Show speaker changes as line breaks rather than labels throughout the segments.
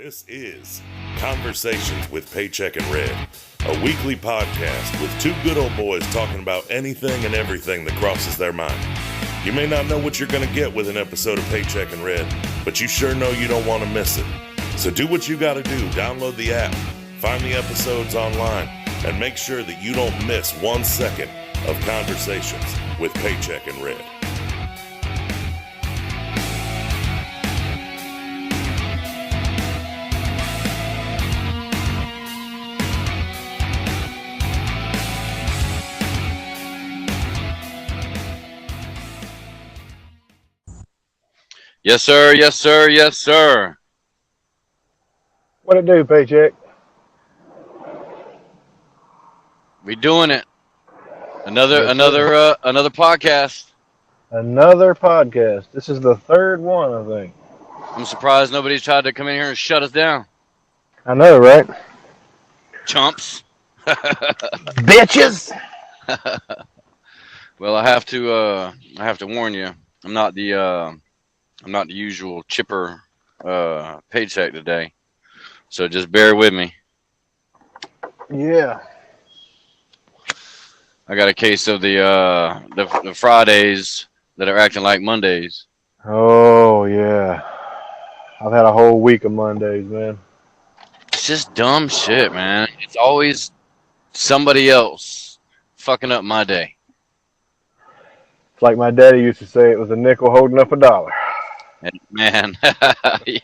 This is Conversations with Paycheck and Red, a weekly podcast with two good old boys talking about anything and everything that crosses their mind. You may not know what you're going to get with an episode of Paycheck and Red, but you sure know you don't want to miss it. So do what you got to do. Download the app, find the episodes online, and make sure that you don't miss 1 second of Conversations with Paycheck and Red.
Yes, sir. Yes, sir. Yes, sir.
What it do, Paycheck?
We doing it. Another podcast.
Another podcast. This is the third one, I think.
I'm surprised nobody's tried to come in here and shut us down.
I know, right?
Chumps.
Bitches.
Well, I have to warn you. I'm not the usual chipper Paycheck today, so just bear with me.
Yeah.
I got a case of the Fridays that are acting like Mondays.
Oh, yeah. I've had a whole week of Mondays, man.
It's just dumb shit, man. It's always somebody else fucking up my day.
It's like my daddy used to say, it was a nickel holding up a dollar.
And man, you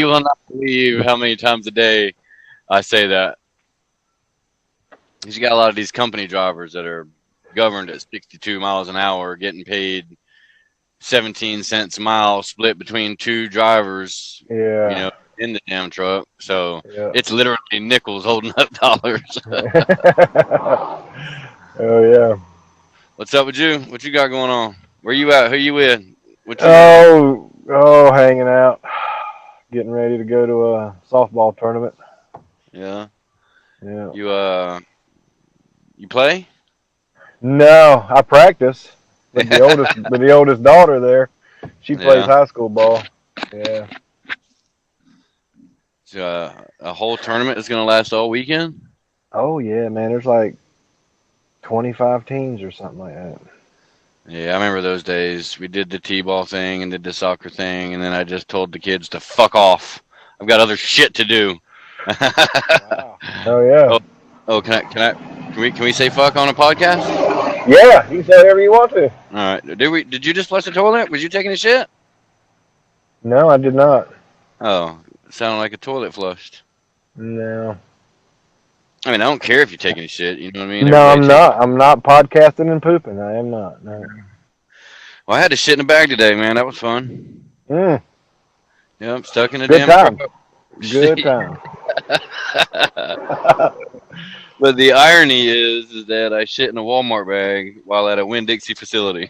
will not believe how many times a day I say that. Because you got a lot of these company drivers that are governed at 62 miles an hour, getting paid 17 cents a mile, split between two drivers.
Yeah.
You know, in the damn truck. So
yeah.
It's literally nickels holding up dollars.
Oh yeah.
What's up with you? What you got going on? Where you at? Who you with?
Hanging out, getting ready to go to a softball tournament.
Yeah.
Yeah.
You play?
No, I practice. But the oldest daughter there, she plays high school ball. Yeah.
So, a whole tournament is gonna last all weekend?
Oh yeah, man. There's like 25 teams or something like that.
Yeah, I remember those days. We did the t-ball thing and did the soccer thing, and then I just told the kids to fuck off. I've got other shit to do.
Wow. Oh yeah.
Oh, can we say fuck on a podcast?
Yeah, you can say whatever you want to.
All right. Did you just flush the toilet? Was you taking a shit?
No, I did not.
Oh, it sounded like a toilet flushed.
No.
I mean, I don't care if you're taking a shit. You know what I mean?
No, I'm not. I'm not podcasting and pooping. I am not. No.
Well, I had to shit in a bag today, man. That was fun.
Yeah,
I'm stuck in a
good
damn
time.
truck.
Good time.
But the irony is that I shit in a Walmart bag while at a Winn-Dixie facility.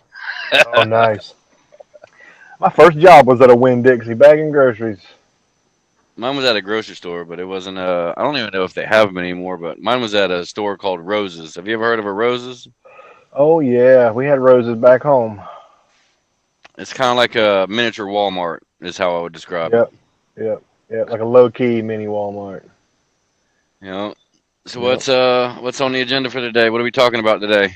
Oh, nice. My first job was at a Winn-Dixie bagging groceries.
Mine was at a grocery store, but it wasn't I don't even know if they have them anymore, but mine was at a store called Rose's. Have you ever heard of a Rose's?
Oh, yeah. We had Rose's back home.
It's kind of like a miniature Walmart is how I would describe it.
Yep. Like a low-key mini Walmart.
You know? So what's on the agenda for today? What are we talking about today?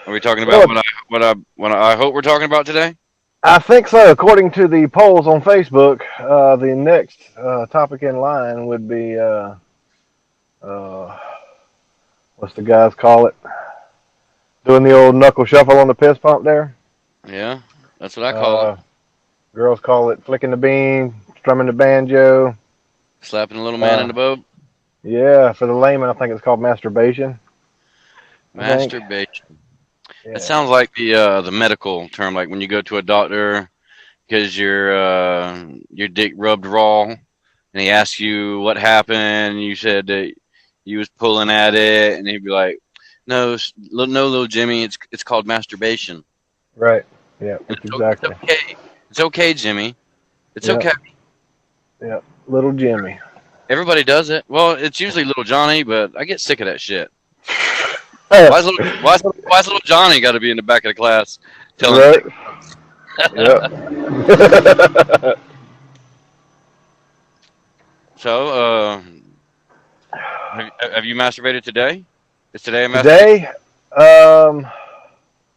Are we talking about what I hope we're talking about today?
I think so. According to the polls on Facebook, the next topic in line would be, what's the guys call it? Doing the old knuckle shuffle on the piss pump there.
Yeah, that's what I call it.
Girls call it flicking the bean, strumming the banjo.
Slapping a little man in the boat.
Yeah, for the layman, I think it's called masturbation.
Masturbation.
Yeah.
It sounds like the medical term, like when you go to a doctor because your dick rubbed raw, and he asks you what happened, and you said that you was pulling at it, and he'd be like, "No, little Jimmy, it's called masturbation."
Right. Yeah. Exactly.
It's okay. It's okay, Jimmy. It's okay.
Yeah. Little Jimmy.
Everybody does it. Well, it's usually little Johnny, but I get sick of that shit. Why's little Johnny got to be in the back of the class telling
right.
So, have you masturbated today? Is today a
Today,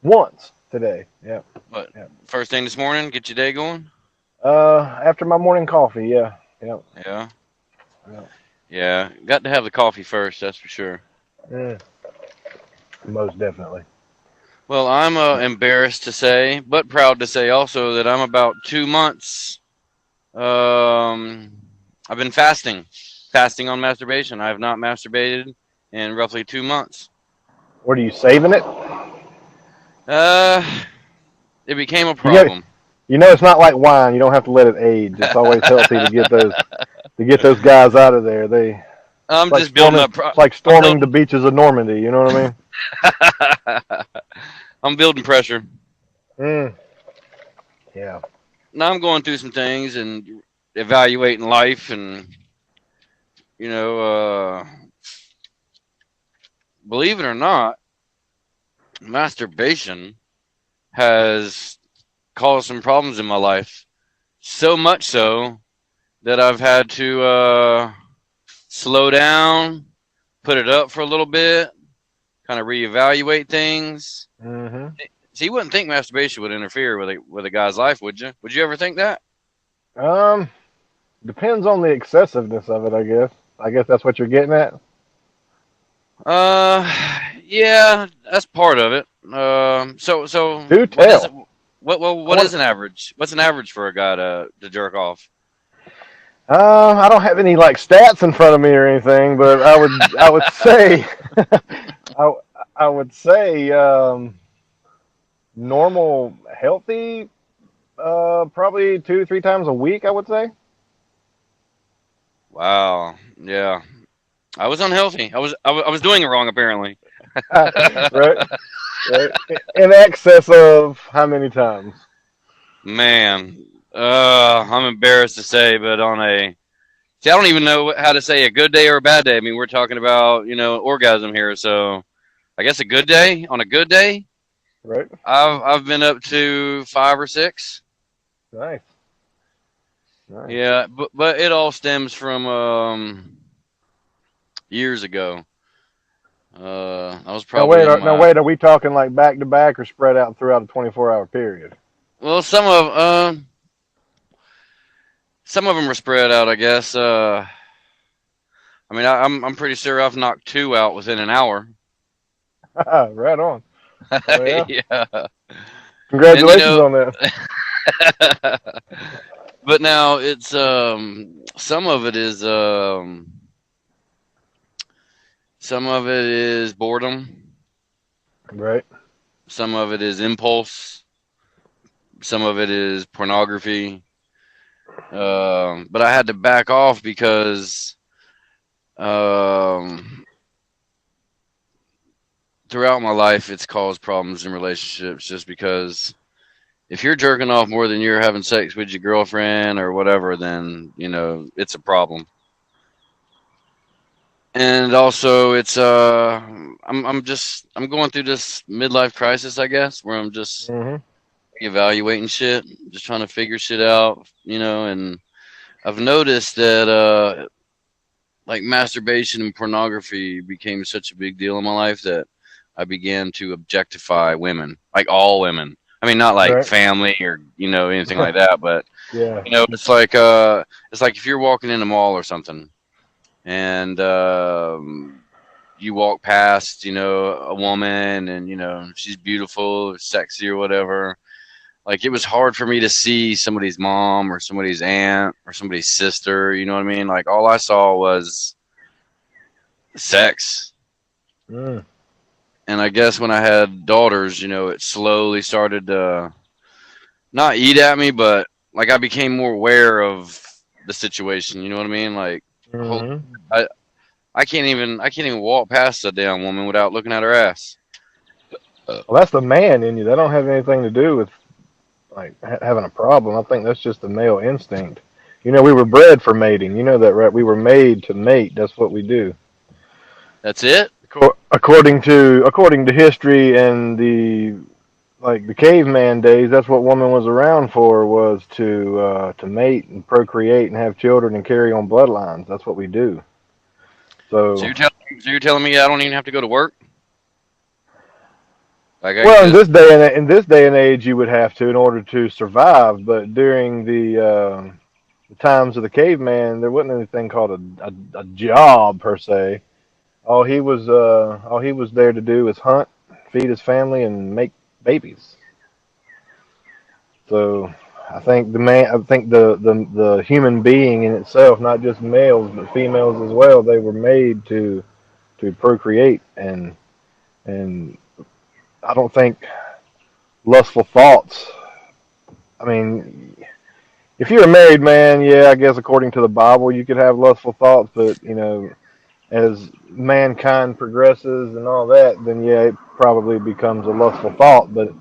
once today. Yeah.
What?
Yeah.
First thing this morning, get your day going?
After my morning coffee, yeah.
Yeah.
Yeah.
Yeah. Got to have the coffee first, that's for sure.
Most definitely.
Well, I'm embarrassed to say, but proud to say also that I'm about 2 months. I've been fasting on masturbation. I have not masturbated in roughly 2 months.
What are you saving it?
It became a problem.
It's not like wine. You don't have to let it age. It's always healthy to get those guys out of there.
I'm just building up.
It's like storming the beaches of Normandy. You know what I mean?
I'm building pressure.
Yeah.
Now I'm going through some things and evaluating life, and believe it or not, masturbation has caused some problems in my life. So much so that I've had to slow down, put it up for a little bit, kind of reevaluate things.
Mm-hmm.
So you wouldn't think masturbation would interfere with a guy's life, would you? Would you ever think that?
Depends on the excessiveness of it, I guess. I guess that's what you're getting at.
Yeah, that's part of it. So
Do tell.
What is an average? What's an average for a guy to jerk off?
I don't have any like stats in front of me or anything, but I would say I would say normal, healthy, probably 2-3 times a week. I would say.
Wow. Yeah. I was unhealthy. I was doing it wrong apparently.
Right. In excess of how many times?
Man, I'm embarrassed to say, but I don't even know how to say a good day or a bad day. I mean, we're talking about orgasm here, so I guess a good day. On a good day,
right?
I've been up to 5 or 6.
Nice.
Yeah, but it all stems from years ago. I was probably
wait. Are we talking like back to back or spread out throughout a 24-hour period?
Well, some of them were spread out, I guess. I mean, I'm pretty sure I've knocked 2 out within an hour.
Right on. Oh, yeah.
Yeah.
Congratulations on that.
But now it's some of it is boredom.
Right.
Some of it is impulse. Some of it is pornography. But I had to back off because throughout my life it's caused problems in relationships, just because if you're jerking off more than you're having sex with your girlfriend or whatever, then it's a problem. And also it's I'm going through this midlife crisis, I guess, where I'm just evaluating shit, just trying to figure shit out, and I've noticed that like masturbation and pornography became such a big deal in my life that I began to objectify women, like all women. I mean, not like family or anything like that, but
yeah,
it's like if you're walking in a mall or something, and you walk past a woman, and she's beautiful or sexy or whatever. Like, it was hard for me to see somebody's mom or somebody's aunt or somebody's sister. You know what I mean? Like, all I saw was sex. And I guess when I had daughters, it slowly started to not eat at me, but like I became more aware of the situation. You know what I mean? Like, I can't even walk past a damn woman without looking at her ass.
Well, that's the man in you. That don't have anything to do with like having a problem. I think that's just the male instinct. We were bred for mating. You know that, right? We were made to mate. That's what we do.
That's it?
According to history and the like the caveman days, that's what woman was around for, was to mate and procreate and have children and carry on bloodlines. That's what we do.
So
So
you're telling me I don't even have to go to work? Like I
well,
can just
in this day and age, you would have to in order to survive. But during the times of the caveman, there wasn't anything called a job per se. All he was there to do was hunt, feed his family, and make babies. So I think the human being in itself, not just males but females as well, they were made to procreate, and I don't think lustful thoughts. I mean, if you're a married man, yeah, I guess according to the Bible, you could have lustful thoughts, but as mankind progresses and all that, then yeah, it probably becomes a lustful thought. But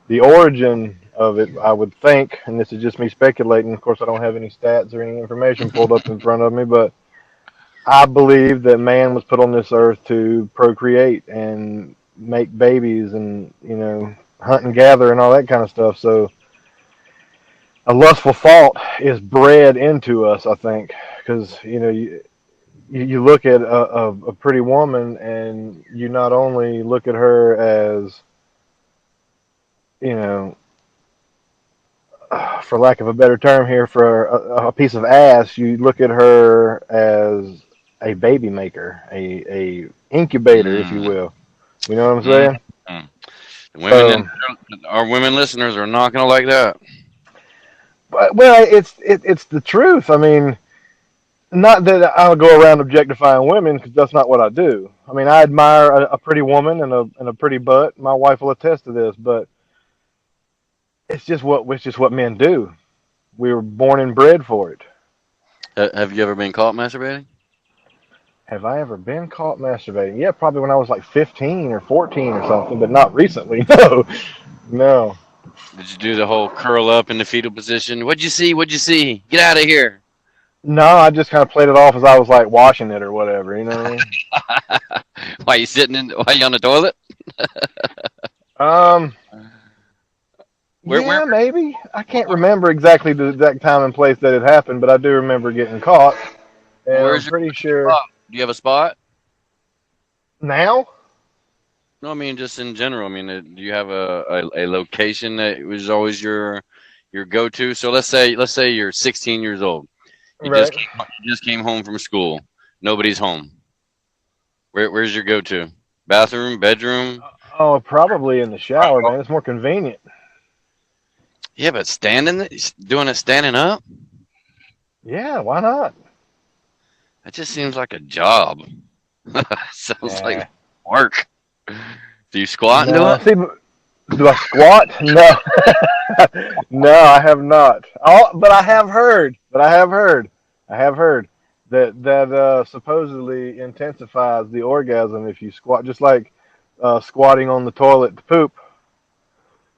the origin of it, I would think, and this is just me speculating. Of course, I don't have any stats or any information pulled up in front of me, but I believe that man was put on this earth to procreate and make babies and hunt and gather and all that kind of stuff. So a lustful thought is bred into us, I think, because you look at a pretty woman and you not only look at her as, you know, for lack of a better term here, for a piece of ass, you look at her as a baby maker, a incubator, if you will. You know what I'm saying?
women, our women listeners are not gonna like that.
But, well, it's the truth. I mean, not that I'll go around objectifying women, because that's not what I do. I mean, I admire a pretty woman and a pretty butt. My wife will attest to this, but it's just what men do. We were born and bred for it.
Have you ever been caught masturbating?
Have I ever been caught masturbating? Yeah, probably when I was like 15 or 14 or something, but not recently. No, no.
Did you do the whole curl up in the fetal position? What'd you see? What'd you see? Get out of here.
No, I just kind of played it off as I was like washing it or whatever. You know what I mean?
Why you on the toilet?
Yeah, maybe. I can't remember exactly the exact time and place that it happened, but I do remember getting caught. And I'm pretty sure.
Spot? Do you have a spot?
Now?
No, I mean just in general. I mean, do you have a location that was always your go-to? So let's say you're 16 years old. You just came home from school. Nobody's home. Where's your go-to? Bathroom, bedroom?
Oh, probably in the shower, man. It's more convenient.
Yeah, but doing it standing up?
Yeah, why not?
That just seems like a job. Sounds like work. Do you squat and do it?
See, do I squat? No. No, I have not. But I have heard. That supposedly intensifies the orgasm if you squat, just like squatting on the toilet to poop.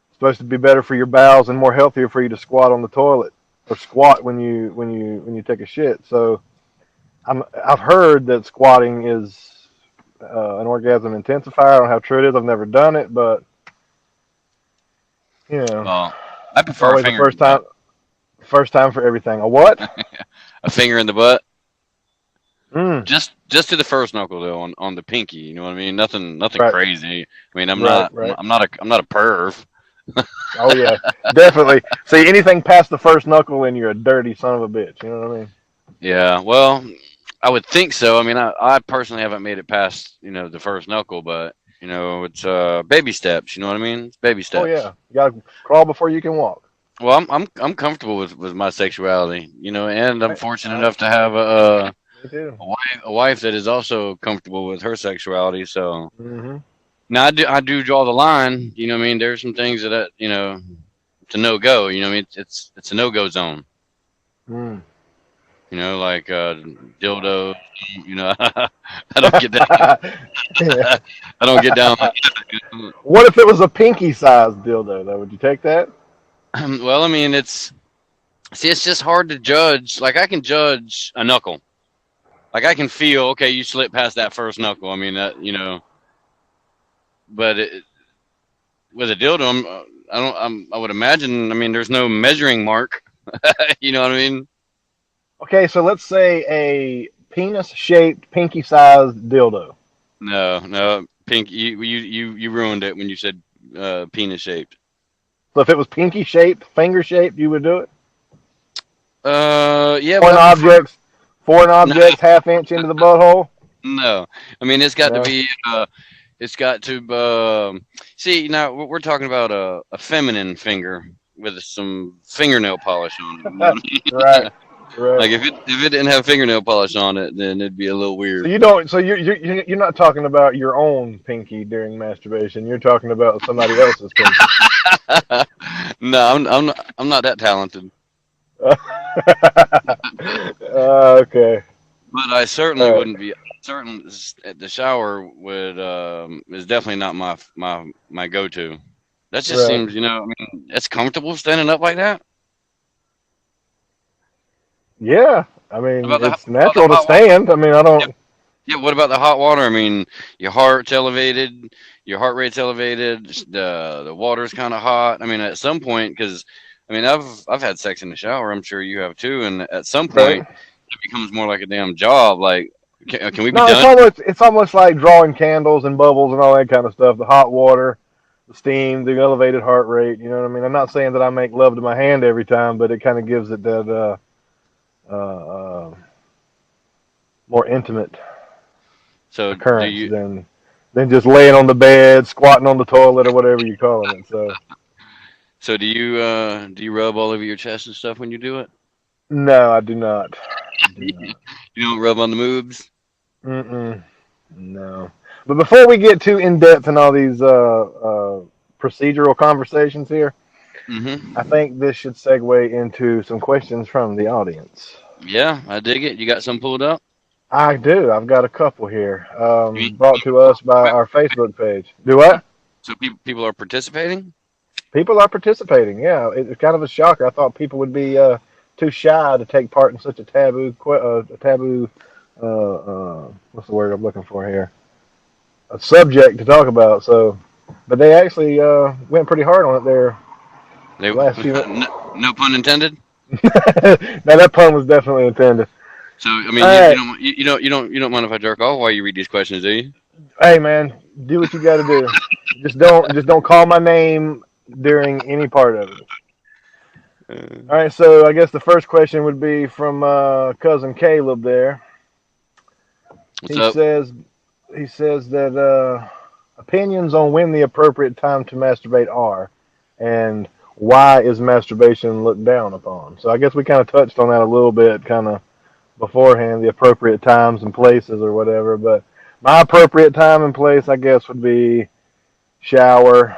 It's supposed to be better for your bowels and more healthier for you to squat on the toilet or squat when you take a shit. So I've heard that squatting is an orgasm intensifier. I don't know how true it is. I've never done it, but
well, I prefer
always the first time for everything. A what?
A finger in the butt.
Mm.
Just to the first knuckle though, on the pinky. You know what I mean? Nothing
Right.
crazy. I mean, I'm
Right.
not a perv.
Oh yeah, definitely. See, anything past the first knuckle and you're a dirty son of a bitch. You know what I mean?
Yeah. Well, I would think so. I mean, I personally haven't made it past the first knuckle, but it's baby steps. You know what I mean? It's baby steps.
Oh yeah, you gotta crawl before you can walk.
Well, I'm comfortable with my sexuality, and I'm fortunate enough to have a wife that is also comfortable with her sexuality. So now I do draw the line. You know what I mean? There's some things that it's a no go. You know what I mean? It's a no go zone.
Mm.
Like dildo. I don't get down. I don't get down.
What if it was a pinky sized dildo though? Would you take that?
Well, I mean, it's just hard to judge. Like I can judge a knuckle. Like I can feel, okay, you slipped past that first knuckle. I mean, but with a dildo, I would imagine. I mean, there's no measuring mark. You know what I mean?
Okay, so let's say a penis-shaped, pinky-sized dildo.
No, pink. You ruined it when you said penis shaped.
So if it was pinky-shaped, finger-shaped, you would do it?
Yeah.
Foreign objects, half-inch into the butthole?
No, I mean it's got to be. It's got to. See, now we're talking about a feminine finger with some fingernail polish on it.
Right.
Like if it didn't have fingernail polish on it, then it'd be a little weird.
So you don't. So you're not talking about your own pinky during masturbation. You're talking about somebody else's pinky.
No, I'm not that talented.
Okay.
But I certainly wouldn't be. Certain the shower would is definitely not my go-to. That just seems, I mean, it's comfortable standing up like that.
Yeah, I mean, it's natural to stand. I mean, I don't.
Yeah, what about the hot water? I mean, your heart's elevated, your heart rate's elevated, the water's kind of hot. I mean, at some point, because I mean, I've had sex in the shower. I'm sure you have too. And at some point, it becomes more like a damn job. Like, can we be done?
It's almost like drawing candles and bubbles and all that kind of stuff. The hot water, the steam, the elevated heart rate. You know what I mean? I'm not saying that I make love to my hand every time, but it kind of gives it that more intimate occurrence than just laying on the bed, squatting on the toilet, or whatever you're calling it.
So do you rub all over your chest and stuff when you do it?
No, I do not.
You don't rub on the moobs?
No. But before we get too in depth in all these procedural conversations here, I think this should segue into some questions from the audience.
Yeah, I dig it. You got some pulled up?
I do. I've got a couple here, brought to us by our Facebook page. Do what?
So people are participating?
People are participating, yeah. It's kind of a shocker. I thought people would be too shy to take part in such a taboo, what's the word I'm looking for here? A subject to talk about. So, but they actually went pretty hard on it there. Last few
no pun intended.
Now that pun was definitely intended.
So I mean, you don't mind if I jerk off while you read these questions, do you?
Hey man, do what you got to do. just don't call my name during any part of it. All right, so I guess the first question would be from cousin Caleb there. He says that opinions on when the appropriate time to masturbate are, and why is masturbation looked down upon? So I guess we kind of touched on that a little bit, kind of beforehand, the appropriate times and places or whatever. But my appropriate time and place, I guess, would be shower.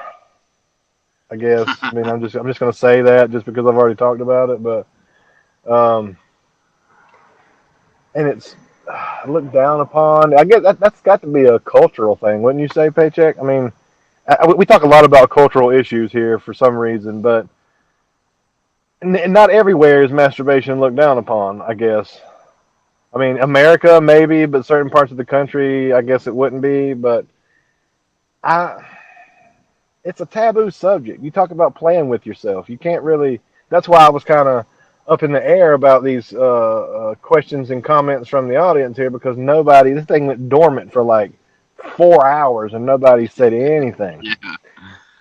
I guess. I mean, I'm just going to say that just because I've already talked about it, but and it's looked down upon. I guess that's got to be a cultural thing, wouldn't you say, Paycheck? I mean, we talk a lot about cultural issues here for some reason, but not everywhere is masturbation looked down upon, I guess. I mean, America maybe, but certain parts of the country, I guess it wouldn't be, but it's a taboo subject. You talk about playing with yourself. You can't really. That's why I was kind of up in the air about these questions and comments from the audience here, because this thing went dormant for like 4 hours and nobody said anything.
Yeah.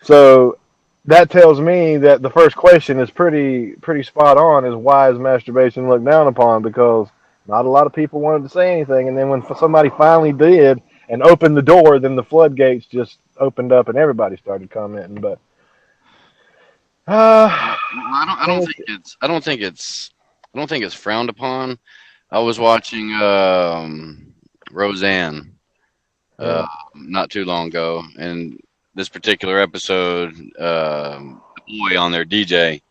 So that tells me that the first question is pretty spot on, is why is masturbation looked down upon? Because not a lot of people wanted to say anything, and then when somebody finally did and opened the door, then the floodgates just opened up and everybody started commenting. But
I don't think it's frowned upon. I was watching Roseanne not too long ago, and this particular episode, the boy on there, DJ,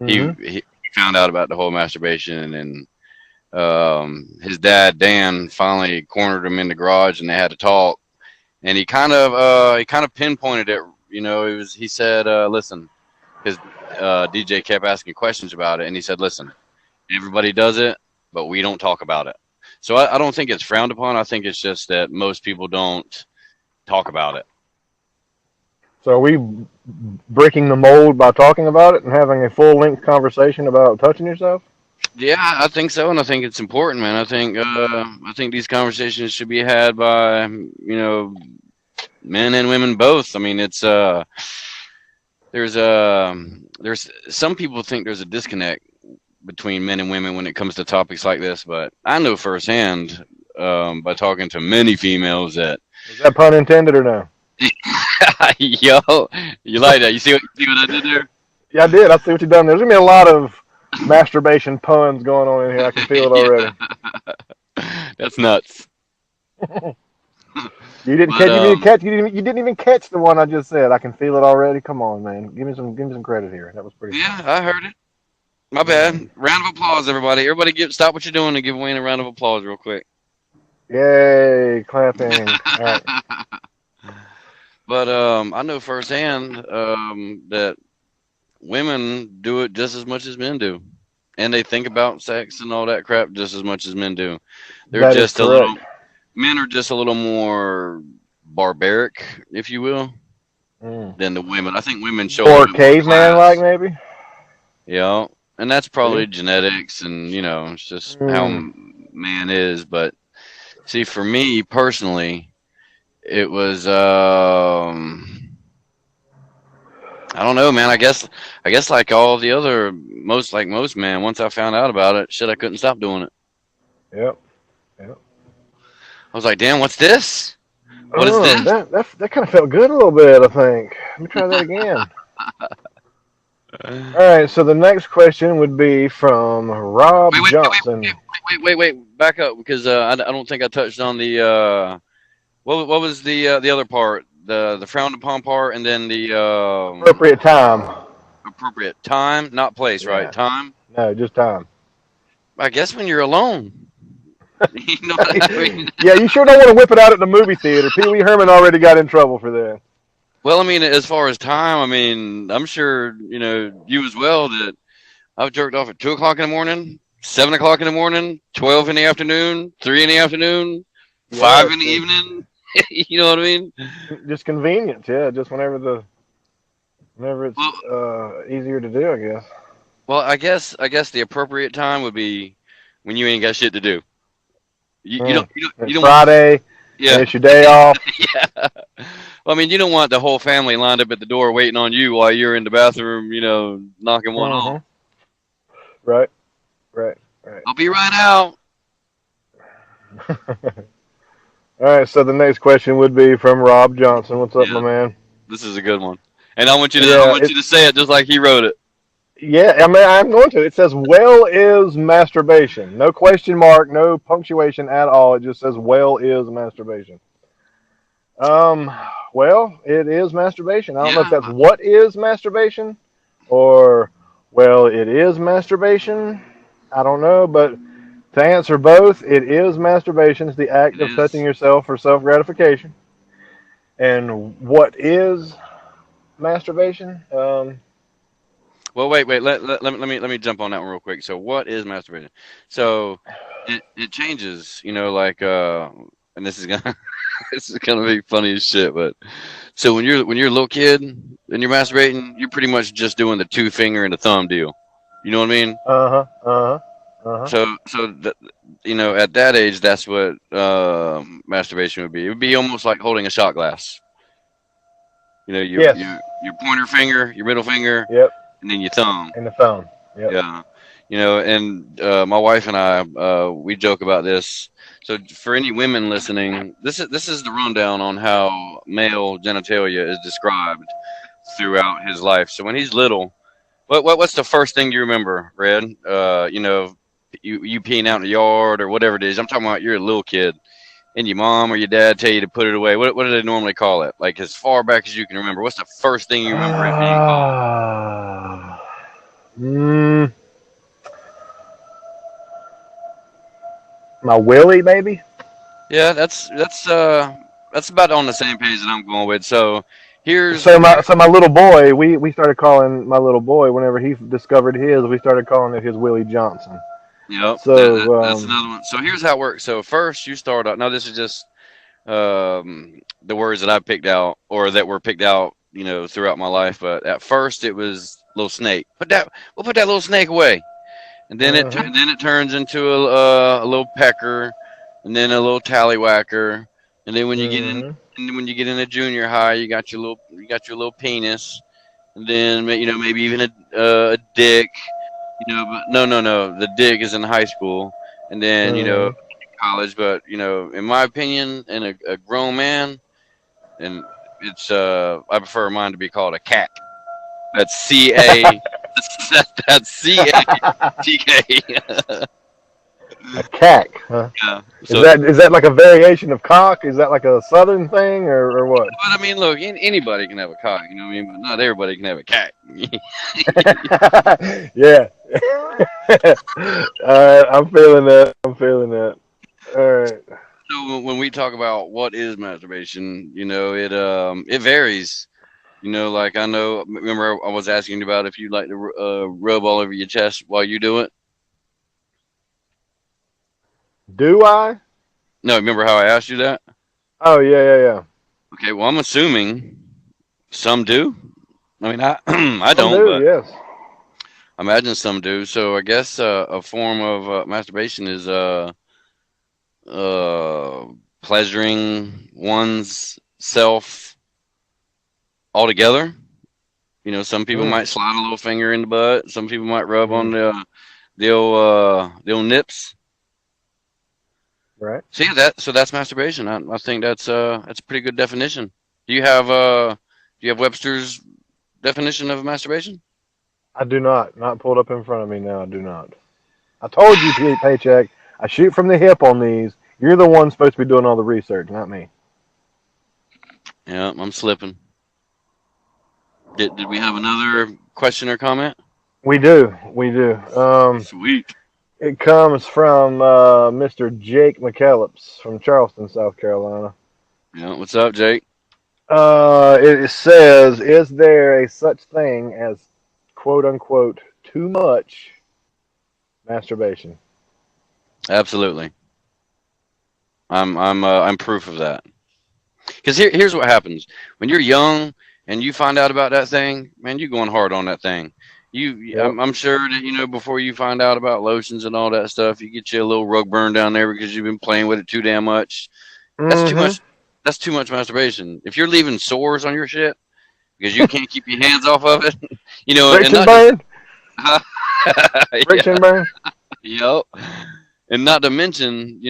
he found out about the whole masturbation, and his dad Dan finally cornered him in the garage, and they had to talk. And he kind of pinpointed it. You know, he said, listen, his DJ kept asking questions about it, and he said, listen, everybody does it, but we don't talk about it. So I don't think it's frowned upon. I think it's just that most people don't talk about it.
So are we breaking the mold by talking about it and having a full-length conversation about touching yourself?
Yeah, I think so, and I think it's important, man. I think these conversations should be had by men and women both. I mean, it's there's some people think there's a disconnect between men and women when it comes to topics like this, but I know firsthand by talking to many females that.
Is that pun intended or no?
Yo, you like that? You see what I did there?
Yeah, I did. I see what you done. There's gonna be a lot of masturbation puns going on in here. I can feel it already.
That's nuts.
You didn't even catch the one I just said. I can feel it already. Come on, man. Give me some credit here. That was pretty.
Yeah, I heard it. My bad. Round of applause, everybody. Everybody, stop what you're doing and give Wayne a round of applause, real quick.
Yay! Clapping. All right.
But I know firsthand that women do it just as much as men do, and they think about sex and all that crap just as much as men do. Men are just a little more barbaric, if you will, than the women. I think women show
more caveman-like, maybe.
Yeah, and that's probably genetics, and it's just how man is. But see, for me personally, it was I don't know, man. I guess like all the other most men, once I found out about it, I couldn't stop doing it.
Yep.
I was like, damn, what's this? What is this?
That kind of felt good a little bit, I think. Let me try that again. All right, so the next question would be from Rob Johnson.
Wait, back up, because I don't think I touched on the what was the other part, the frowned upon part, and then the
appropriate time.
Appropriate time, not place, right? Time.
No, just time.
I guess when you're alone. You know what I mean?
Yeah, you sure don't want to whip it out at the movie theater. Pee Wee Herman already got in trouble for that.
Well, I mean, as far as time, I mean, I'm sure you as well that I've jerked off at 2 o'clock in the morning, 7 o'clock in the morning, 12 in the afternoon, 3 in the afternoon, 5 in the evening. You know what I mean?
Just convenience, yeah. Just whenever it's easier to do, I guess.
Well, I guess the appropriate time would be when you ain't got shit to do. You don't
Friday.
Yeah,
it's your day off.
Yeah. Well, I mean, you don't want the whole family lined up at the door waiting on you while you're in the bathroom, knocking one off.
Right.
I'll be right out.
All right, so the next question would be from Rob Johnson. What's up, my man?
This is a good one, and I want you to say it just like he wrote it.
Yeah, I mean, I'm going to. It says, well is masturbation. No question mark, no punctuation at all. It just says, well is masturbation. Well, it is masturbation. I don't know if that's what is masturbation or, well, it is masturbation. I don't know, but to answer both, it is masturbation. It's the act of touching yourself for self-gratification. And what is masturbation?
Well, wait. Let me jump on that one real quick. So, what is masturbation? So, it changes. And this is gonna be funny as shit. But so when you're a little kid and you're masturbating, you're pretty much just doing the 2 finger and the thumb deal. You know what I mean? So at that age, that's what masturbation would be. It would be almost like holding a shot glass. Your pointer finger, your middle finger.
Yep.
And then your thumb.
And the thumb. Yep.
Yeah. And my wife and I, we joke about this. So for any women listening, this is the rundown on how male genitalia is described throughout his life. So when he's little, what's the first thing you remember, Red? You peeing out in the yard or whatever it is. I'm talking about you're a little kid, and your mom or your dad tell you to put it away. What do they normally call it? Like as far back as you can remember. What's the first thing you remember it being called?
My willy, maybe.
Yeah, that's about on the same page that I'm going with. So
my little boy, we started calling my little boy whenever he discovered his, we started calling it his Willie Johnson.
Yep.
So
that's another one. So here's how it works. So first you start out. Now this is just the words that I picked out or that were picked out throughout my life. But at first, it was little snake. We'll put that little snake away, and then it turns into a little pecker, and then a little tallywhacker, and then when you get into junior high, you got your little penis, and then maybe even a dick. But no, the dick is in high school, and then college. But in my opinion, and a grown man, and it's I prefer mine to be called a cack. That's C-A. that's C-A-T-K.
A cack, huh?
Yeah.
So, is that like a variation of cock? Is that like a southern thing or what?
But I mean, look, anybody can have a cock, you know what I mean? But not everybody can have a cack.
Yeah. I'm feeling that. All right.
So when we talk about what is masturbation, it varies. Like I know. Remember, I was asking you about if you like to rub all over your chest while you do it.
Do I?
No, remember how I asked you that?
Oh yeah.
Okay, well I'm assuming some do. I mean, I I
Some
don't,
do,
but
yes.
I imagine some do. So I guess a form of masturbation is pleasuring one's self altogether. Some people might slide a little finger in the butt. Some people might rub on the old nips.
Right.
See so that's masturbation. I think that's a pretty good definition. Do you have Webster's definition of masturbation?
I do not. Not pulled up in front of me now. I do not. I told you, Pete Paycheck. I shoot from the hip on these. You're the one supposed to be doing all the research, not me.
Yeah, I'm slipping. Did we have another question or comment?
We do.
Sweet.
It comes from Mr. Jake McKellips from Charleston, South Carolina.
Yeah, what's up, Jake?
It says, is there a such thing as quote unquote too much masturbation?
Absolutely. I'm proof of that. Because here's what happens when you're young and you find out about that thing, man. You're going hard on that thing. I'm sure that before you find out about lotions and all that stuff, you get you a little rug burn down there because you've been playing with it too damn much. That's too much. That's too much masturbation. If you're leaving sores on your shit because you can't keep your hands off of it,
Friction burn.
Friction
burn.
Yep. And not to mention,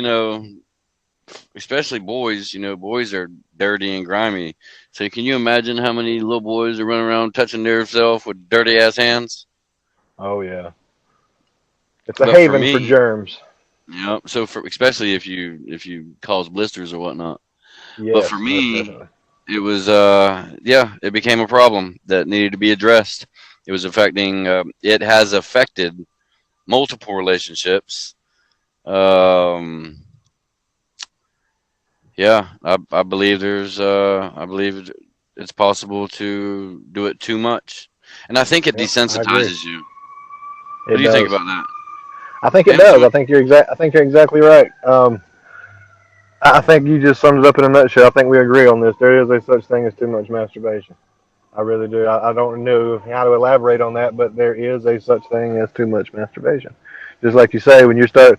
especially boys, boys are dirty and grimy. So can you imagine how many little boys are running around touching themselves with dirty ass hands?
Oh yeah. It's a haven for germs.
Yeah. So especially if you cause blisters or whatnot.
Yes,
but for me, it was it became a problem that needed to be addressed. It was affecting. It has affected multiple relationships. Yeah, I believe I believe it's possible to do it too much, and I think it desensitizes you. What do you think about that?
I think it does. I think you're exactly right. I think you just summed it up in a nutshell. I think we agree on this. There is a such thing as too much masturbation. I really do. I don't know how to elaborate on that, but there is a such thing as too much masturbation. Just like you say, when you start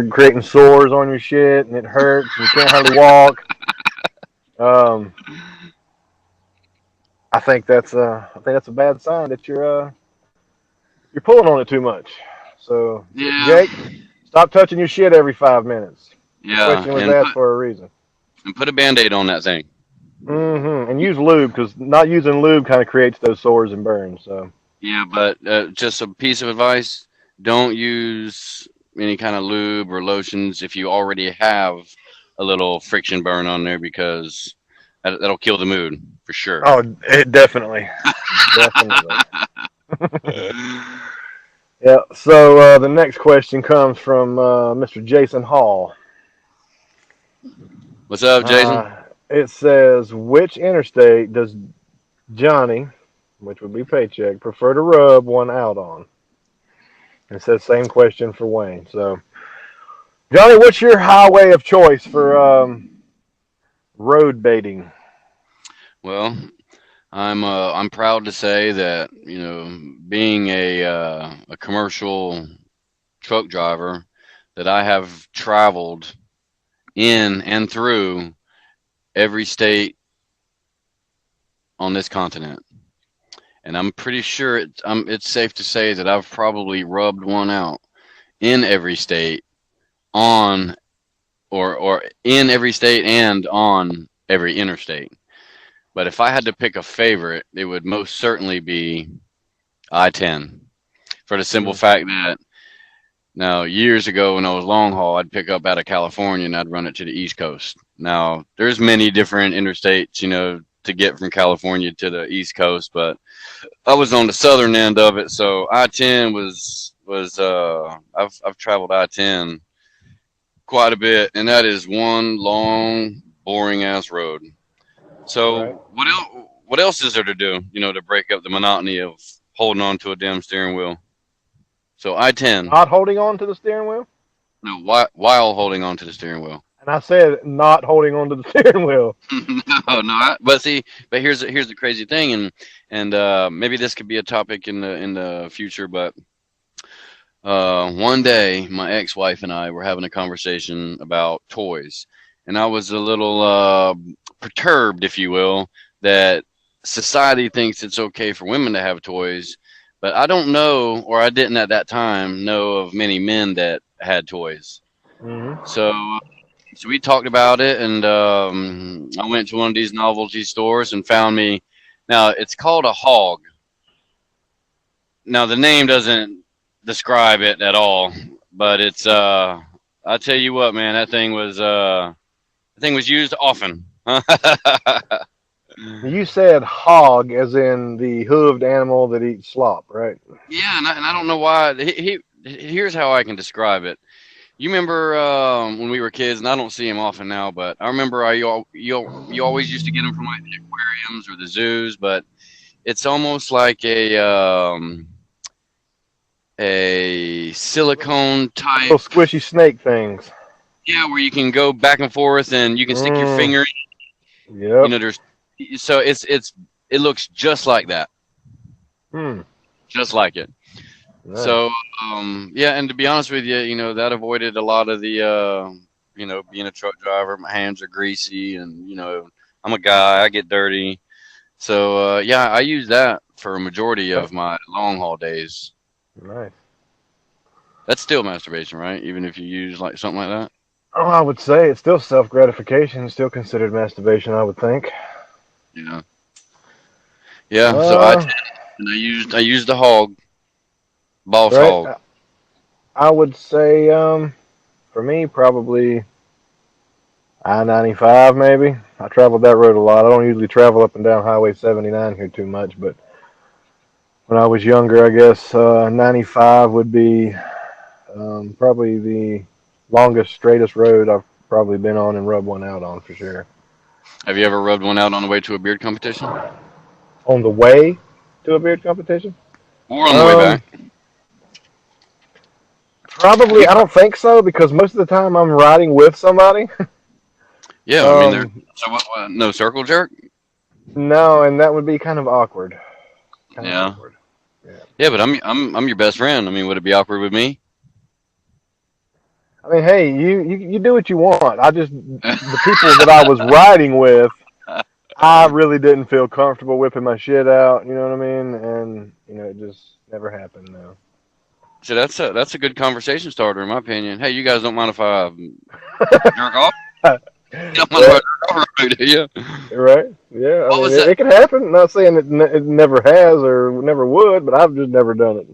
creating sores on your shit and it hurts and you can't hardly walk. I think that's a bad sign that you're pulling on it too much. So
yeah.
Jake, stop touching your shit every 5 minutes.
Yeah,
the question was asked for a reason.
And put a Band-Aid on that thing.
And use lube, because not using lube kind of creates those sores and burns. So
yeah, but just a piece of advice: don't use any kind of lube or lotions if you already have a little friction burn on there, because that'll kill the mood for sure.
Oh, it definitely. Definitely. Yeah. So the next question comes from Mr. Jason Hall.
What's up, Jason?
It says, which interstate does Johnny, which would be Paycheck, prefer to rub one out on? It says same question for Wayne. So, Johnny, what's your highway of choice for road baiting?
Well, I'm proud to say that, being a commercial truck driver, that I have traveled in and through every state on this continent. And I'm pretty sure it's safe to say that I've probably rubbed one out in every state on or in every state and on every interstate. But if I had to pick a favorite, it would most certainly be I-10, for the simple fact that now years ago when I was long haul, I'd pick up out of California and I'd run it to the East Coast. Now there's many different interstates, to get from California to the East Coast, but I was on the southern end of it, so I-10 I've traveled I-10 quite a bit, and that is one long, boring ass road. So right. What else is there to do, to break up the monotony of holding on to a damn steering wheel? So I-10.
Not holding on to the steering wheel?
No, while holding on to the steering wheel.
And I said not holding on to the steering wheel.
No. But here's the crazy thing, and maybe this could be a topic in the future. But one day, my ex-wife and I were having a conversation about toys, and I was a little perturbed, if you will, that society thinks it's okay for women to have toys, but I don't know, or I didn't at that time know of many men that had toys. Mm-hmm. So we talked about it, and I went to one of these novelty stores and found me. Now, it's called a hog. Now, the name doesn't describe it at all, but it's, I tell you what, man, that thing was used often.
You said hog as in the hooved animal that eats slop, right?
Yeah, and I don't know why. Here's how I can describe it. You remember when we were kids, and I don't see them often now, but I remember you always used to get them from like the aquariums or the zoos, but it's almost like a silicone type.
Little squishy snake things.
Yeah, where you can go back and forth and you can stick your finger in.
Yep.
So it looks just like that. Just like it. Nice. So, yeah, and to be honest with you, that avoided a lot of the, being a truck driver. My hands are greasy, and, I'm a guy. I get dirty. So, yeah, I use that for a majority of my long haul days.
Nice.
That's still masturbation, right? Even if you use like something like that?
Oh, I would say it's still self-gratification. It's still considered masturbation, I would think.
Yeah. Yeah, so I used the hog. Boss hog.
I would say, for me, probably I-95 maybe. I traveled that road a lot. I don't usually travel up and down Highway 79 here too much, but when I was younger, I guess 95 would be probably the longest, straightest road I've probably been on and rubbed one out on for sure.
Have you ever rubbed one out on the way to a beard competition?
On the way to a beard competition?
Or on the way back?
Probably, I don't think so, because most of the time I'm riding with somebody.
Yeah, I mean, so what, no circle jerk?
No, and that would be kind of awkward.
Awkward. Yeah, but I'm your best friend. I mean, would it be awkward with me?
I mean, hey, you do what you want. The people that I was riding with, I really didn't feel comfortable whipping my shit out. You know what I mean? And it just never happened. No.
So that's a good conversation starter, in my opinion. Hey, you guys don't mind if I jerk off? You don't mind if I jerk off, do you?
Right? Yeah. I mean, it can happen. I'm not saying it never has or never would, but I've just never done it.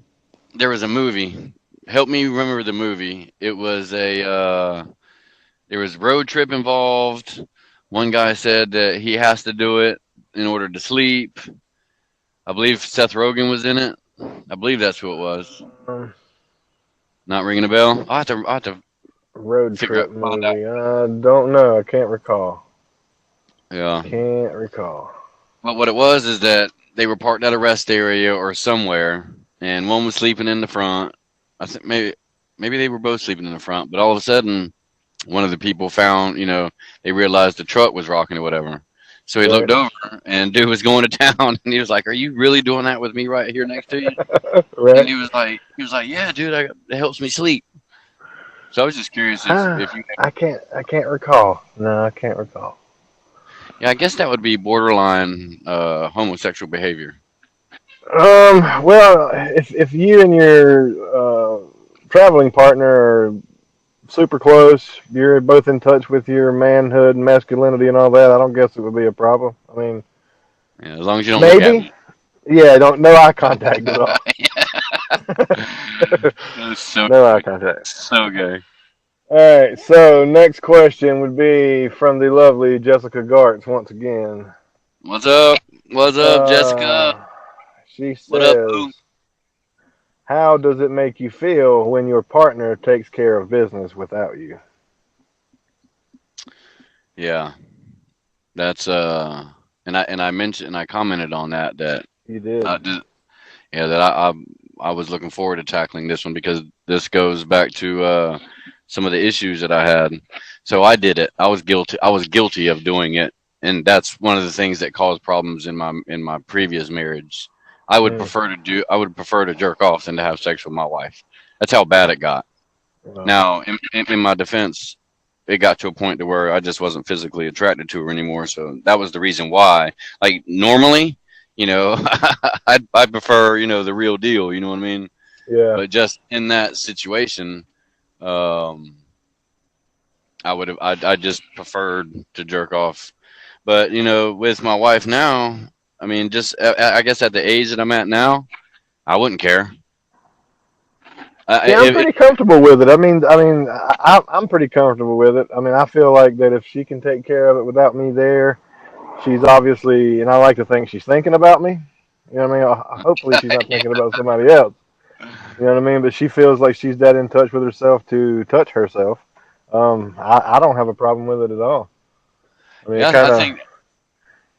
There was a movie. Help me remember the movie. It was there was road trip involved. One guy said that he has to do it in order to sleep. I believe Seth Rogen was in it. I believe that's who it was. Not ringing a bell? I have to
road trip movie. I don't know. I can't recall.
Yeah.
Can't recall.
But what it was is that they were parked at a rest area or somewhere, and one was sleeping in the front. I think maybe they were both sleeping in the front, but all of a sudden, one of the people found, they realized the truck was rocking or whatever. So he looked over, and dude was going to town, and he was like, "Are you really doing that with me right here next to you?"
Right.
And he was like, "Yeah, dude, it helps me sleep." So I was just curious if you.
I can't recall. No, I can't recall.
Yeah, I guess that would be borderline homosexual behavior.
Well, if you and your traveling partner are super close, you're both in touch with your manhood and masculinity and all that, I don't guess it would be a problem. I mean,
Yeah, as long as you don't look at
maybe.
me.
Yeah, no eye contact at all.
So
No eye contact.
so gay.
All right, so next question would be from the lovely Jessica Gartz once again.
What's up? What's up, Jessica?
She
What up,
says,
boo?
how does it make you feel when your partner takes care of business without you?
Yeah, that's and I mentioned and I commented on that
You did.
I was looking forward to tackling this one because this goes back to some of the issues that I had. So I did it. I was guilty of doing it, and that's one of the things that caused problems in my previous marriage. I would prefer to jerk off than to have sex with my wife. That's how bad it got. Now, in my defense, it got to a point to where I just wasn't physically attracted to her anymore. So that was the reason why. Like normally, I prefer, the real deal. You know what I mean?
Yeah.
But just in that situation, I just preferred to jerk off. But with my wife now, I mean, just I guess at the age that I'm at now, I wouldn't care.
Yeah, I'm pretty comfortable with it. I'm pretty comfortable with it. I mean, I feel like that if she can take care of it without me there, she's obviously, and I like to think she's thinking about me. You know what I mean? Hopefully she's not thinking about somebody else. You know what I mean? But she feels like she's that in touch with herself to touch herself. I don't have a problem with it at all. I mean,
I think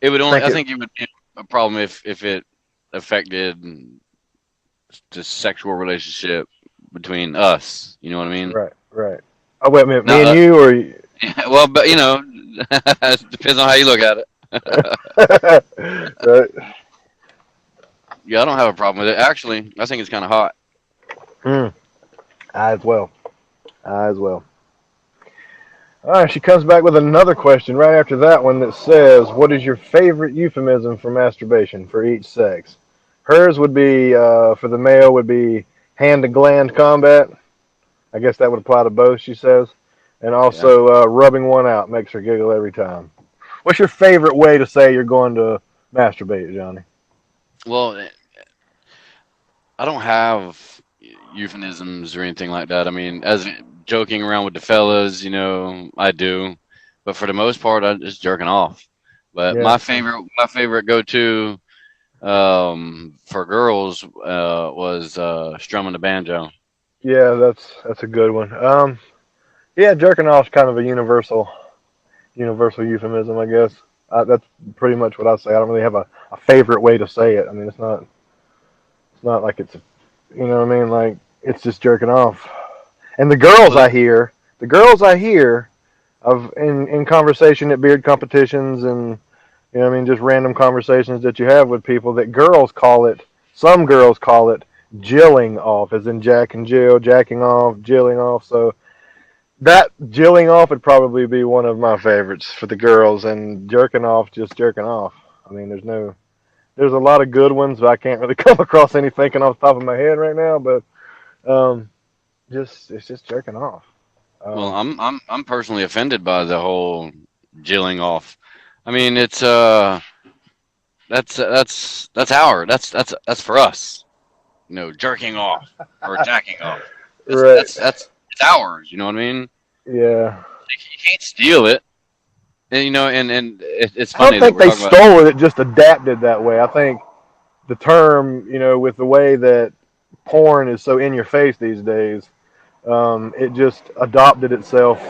it would only. I think it would be a problem if it affected the sexual relationship between us. You know what I mean?
Right. Oh, wait a minute. Me and you, or
well, but it depends on how you look at
it. Right.
Yeah, I don't have a problem with it. Actually, I think it's kind of hot.
I as well. All right, she comes back with another question right after that one that says, what is your favorite euphemism for masturbation for each sex? Hers would be, for the male, would be hand-to-gland combat. I guess that would apply to both, she says. And also rubbing one out makes her giggle every time. What's your favorite way to say you're going to masturbate, Johnny?
Well, I don't have euphemisms or anything like that. I mean, as joking around with the fellas, I do. But for the most part, I'm just jerking off. But my favorite go-to for girls was strumming the banjo.
Yeah, that's a good one. Yeah, jerking off is kind of a universal euphemism, I guess. That's pretty much what I say. I don't really have a favorite way to say it. I mean, it's not like it's, you know what I mean? Like, it's just jerking off. And the girls I hear of in conversation at beard competitions and, you know what I mean, just random conversations that you have with people, that some girls call it jilling off, as in Jack and Jill, jacking off, jilling off. So that jilling off would probably be one of my favorites for the girls, and jerking off, just jerking off. I mean, there's a lot of good ones, but I can't really come across any thinking off the top of my head right now, but it's just jerking off.
Well, I'm personally offended by the whole jilling off. I mean, it's that's for us. Jerking off or jacking off. That's it's ours. You know what I mean?
Yeah.
You can't steal it. And and it's funny.
I don't think they stole it; just adapted that way. I think the term, with the way that porn is so in your face these days, it just adopted itself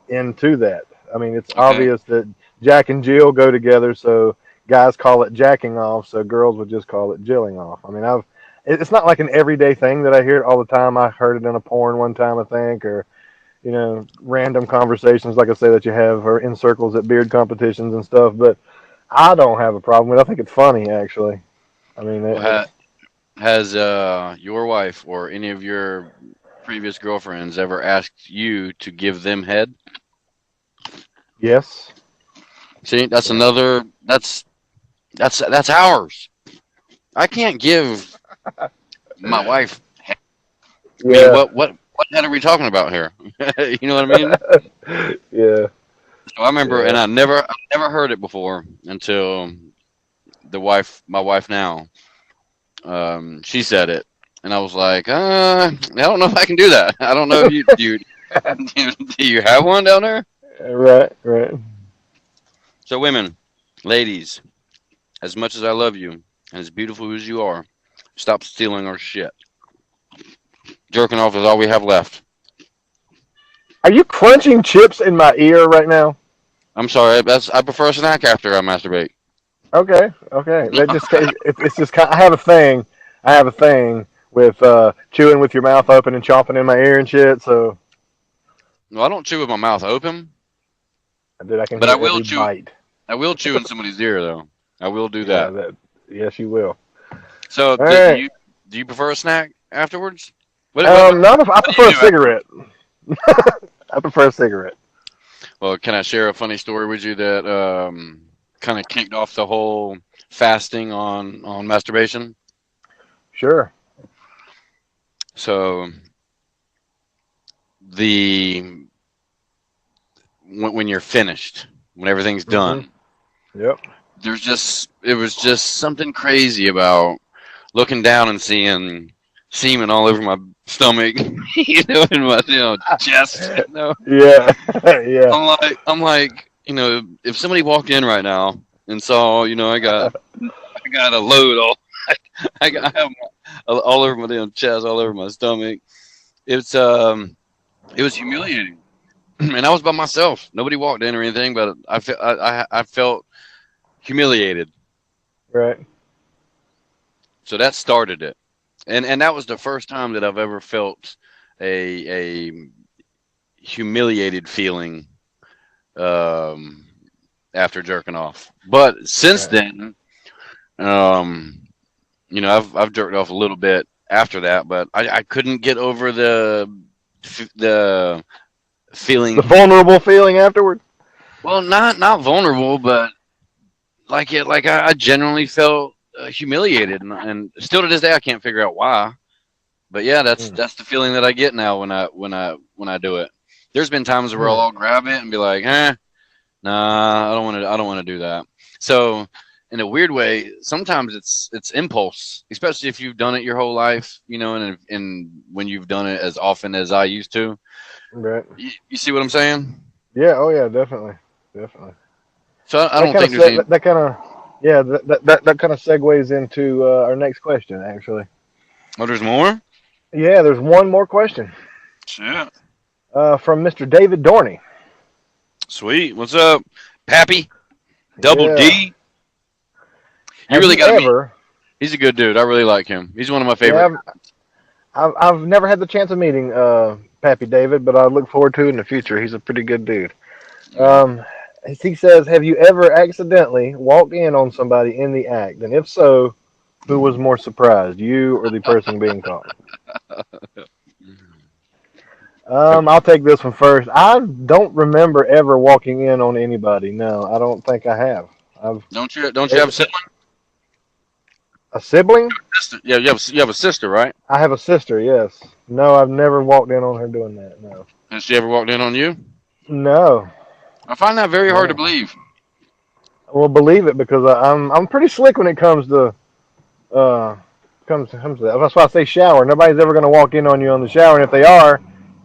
into that. I mean, it's obvious that Jack and Jill go together, so guys call it jacking off, so girls would just call it jilling off. I mean, it's not like an everyday thing that I hear it all the time. I heard it in a porn one time, I think, or random conversations, like I say, that you have or in circles at beard competitions and stuff. But I don't have a problem with it. I think it's funny, actually. I mean,
Well, has your wife or any of your previous girlfriends ever asked you to give them head?
yes.
See, that's another. That's ours. I can't give my wife. I mean,
Yeah.
what head are we talking about here? You know what I mean?
Yeah.
So I remember,
Yeah.
and I've never heard it before until my wife now, she said it, and I was like, I don't know if I can do that. I don't know if do you have one down there?
Right. Right.
So women, ladies, as much as I love you and as beautiful as you are, stop stealing our shit. Jerking off is all we have left.
Are you crunching chips in my ear right now?
I'm sorry. I prefer a snack after I masturbate.
Okay. Okay. That just it's just kind. I have a thing. I have a thing with chewing with your mouth open and chomping in my ear and shit. So,
Well, I don't chew with my mouth open,
dude, I can
but
hear every bite.
I will chew in somebody's ear though. I will do
Yeah.
that.
Yes, you will.
So,
All
do
right.
you prefer a snack afterwards? What
I
do
prefer
you
a
do?
cigarette. I prefer a cigarette.
Well, can I share a funny story with you that kind of kicked off the whole fasting on masturbation?
Sure.
So the when you're finished, when everything's done,
Yep.
it was just something crazy about looking down and seeing semen all over my stomach, in my chest.
Yeah. Yeah.
I'm like, if somebody walked in right now and saw, I got a load all, I have all over my damn chest, all over my stomach. It was humiliating, and I was by myself. Nobody walked in or anything, but I felt humiliated.
Right.
So that started it, and that was the first time that I've ever felt a humiliated feeling after jerking off. But since then, I've jerked off a little bit after that, but I couldn't get over the feeling.
The vulnerable feeling afterward.
Well, not vulnerable, but I genuinely felt humiliated, and still to this day I can't figure out why. But yeah, that's the feeling that I get now when I do it. There's been times where I'll grab it and be like, nah, I don't want to do that. So in a weird way, sometimes it's impulse, especially if you've done it your whole life, and when you've done it as often as I used to.
Right.
You see what I'm saying?
Yeah. Oh yeah. Definitely. Definitely.
So I don't think there's any.
That kind of that kind of segues into our next question, actually.
Oh, there's more?
Yeah, there's one more question.
Shit.
From Mr. David Dorney.
Sweet. What's up, Pappy? Double D. You really got to meet. He's a good dude. I really like him. He's one of my favorite.
Yeah, I've never had the chance of meeting Pappy David, but I look forward to it in the future. He's a pretty good dude. He says, have you ever accidentally walked in on somebody in the act? And if so, who was more surprised, you or the person being caught? I'll take this one first. I don't remember ever walking in on anybody. No, I don't think I have.
Don't you have a sibling?
A sibling?
Yeah, you have a sister, right?
I have a sister, yes. No, I've never walked in on her doing that, no.
Has she ever walked in on you?
No.
I find that very hard to believe.
Well, believe it, because I'm pretty slick when it comes to comes to that. That's why I say shower. Nobody's ever going to walk in on you on the shower, and if they are,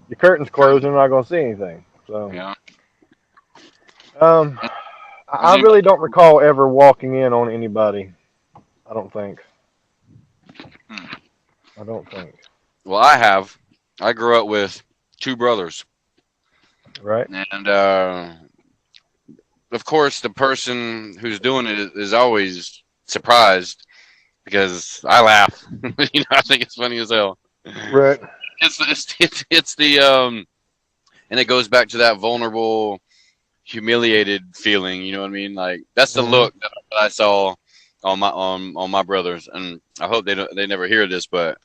your curtain's closed and you're not going to see anything. So,
yeah.
I really don't recall ever walking in on anybody. I don't think. I don't think.
Well, I have. I grew up with two brothers.
Right.
And of course, the person who's doing it is always surprised because I laugh. I think it's funny as hell.
Right.
It's the and it goes back to that vulnerable humiliated feeling. You know what I mean? Like that's the look that I saw on my brothers, and I hope they never hear this, but